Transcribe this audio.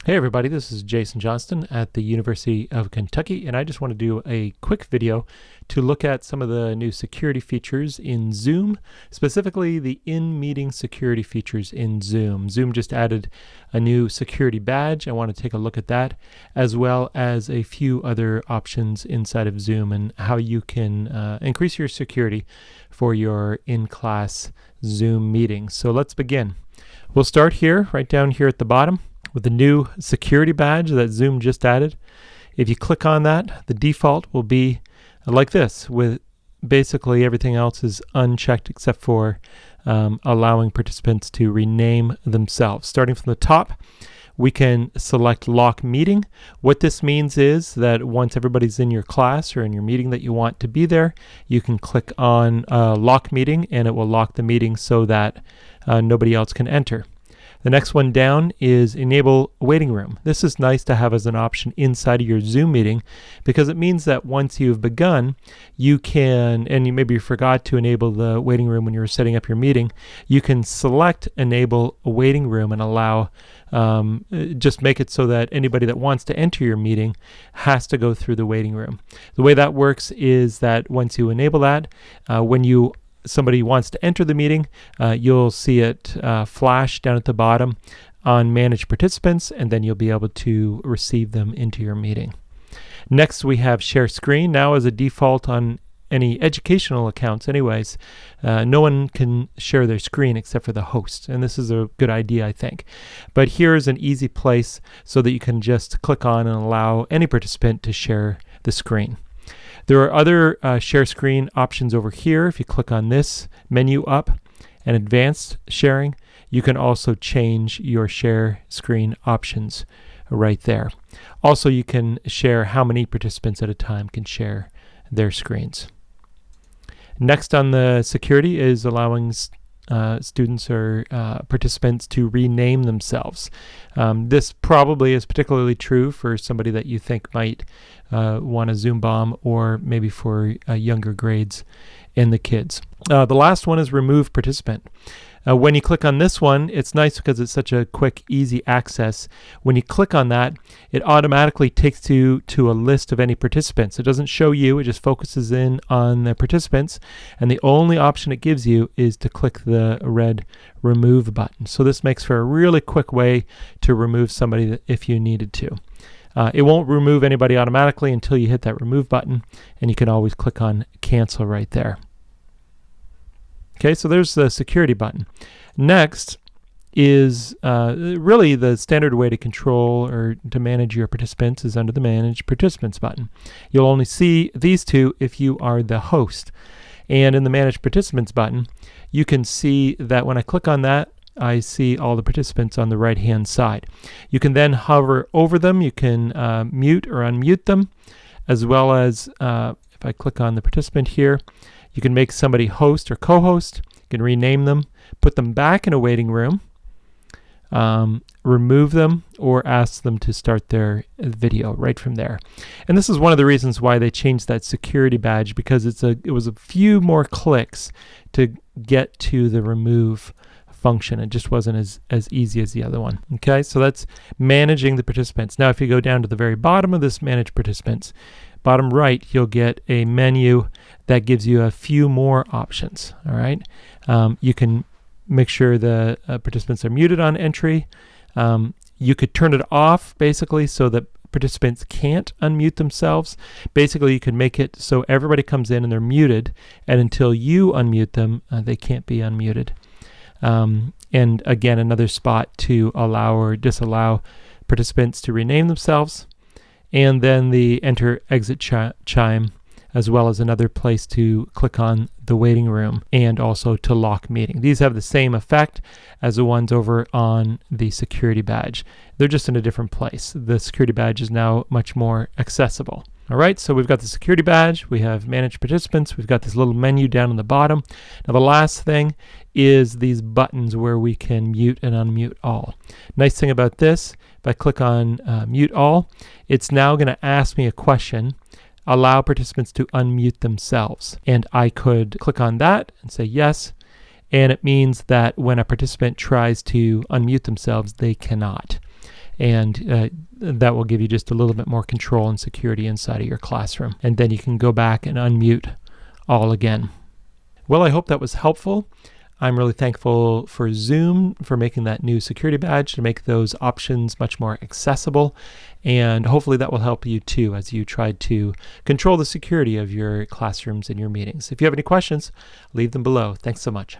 Hey everybody, this is Jason Johnston at the University of Kentucky, and I just want to do a quick video to look at some of the new security features in Zoom, specifically the in-meeting security features in Zoom. Zoom just added a new security badge. I want to take a look at that, as well as a few other options inside of Zoom and how you can increase your security for your in-class Zoom meetings. So let's begin. We'll start here, right down here at the bottom, with the new security badge that Zoom just added. If you click on that, the default will be like this, with basically everything else is unchecked except for allowing participants to rename themselves. Starting from the top, we can select lock meeting. What this means is that once everybody's in your class or in your meeting that you want to be there, you can click on lock meeting and it will lock the meeting so that nobody else can enter. The next one down is enable waiting room. This is nice to have as an option inside of your Zoom meeting because it means that once you've begun, you can, and you maybe forgot to enable the waiting room when you were setting up your meeting, you can select enable a waiting room and allow, just make it so that anybody that wants to enter your meeting has to go through the waiting room. The way that works is that once you enable that, when somebody wants to enter the meeting, you'll see it flash down at the bottom on manage participants, and then you'll be able to receive them into your meeting. Next, we have share screen. Now, as a default on any educational accounts anyways, no one can share their screen except for the host, and this is a good idea, I think. But here's an easy place so that you can just click on and allow any participant to share the screen. There are other share screen options over here. If you click on this menu up and advanced sharing, you can also change your share screen options right there. Also, you can share how many participants at a time can share their screens. Next on the security is allowing students or participants to rename themselves. This probably is particularly true for somebody that you think might want a Zoom bomb, or maybe for younger grades in the kids. The last one is remove participant. When you click on this one, it's nice because it's such a quick, easy access. When you click on that, it automatically takes you to a list of any participants. It doesn't show you, it just focuses in on the participants, and the only option it gives you is to click the red remove button. So this makes for a really quick way to remove somebody if you needed to. It won't remove anybody automatically until you hit that remove button, and you can always click on cancel right there. Okay, so there's the security button. Next is really the standard way to control or to manage your participants is under the Manage Participants button. You'll only see these two if you are the host. And in the Manage Participants button, you can see that when I click on that, I see all the participants on the right-hand side. You can then hover over them. You can mute or unmute them, as well as if I click on the participant here, you can make somebody host or co-host. You can rename them, put them back in a waiting room, remove them, or ask them to start their video right from there. And this is one of the reasons why they changed that security badge, because it was a few more clicks to get to the remove function. It just wasn't as easy as the other one. Okay, so that's managing the participants. Now, if you go down to the very bottom of this Manage Participants, bottom right, you'll get a menu that gives you a few more options. All right, you can make sure the participants are muted on entry. You could turn it off basically so that participants can't unmute themselves. Basically, you can make it so everybody comes in and they're muted, and until you unmute them, they can't be unmuted. And again, another spot to allow or disallow participants to rename themselves, and then the enter exit chime, as well as another place to click on the waiting room and also to lock meeting. These have the same effect as the ones over on the security badge. They're just in a different place. The security badge is now much more accessible. All right, so we've got the security badge, we have managed participants, we've got this little menu down on the bottom. Now the last thing is these buttons where we can mute and unmute all. Nice thing about this, if I click on mute all, it's now going to ask me a question, allow participants to unmute themselves. And I could click on that and say yes, and it means that when a participant tries to unmute themselves, they cannot. and that will give you just a little bit more control and security inside of your classroom. And then you can go back and unmute all again. Well, I hope that was helpful. I'm really thankful for Zoom for making that new security badge to make those options much more accessible. And hopefully that will help you too as you try to control the security of your classrooms and your meetings. If you have any questions, leave them below. Thanks so much.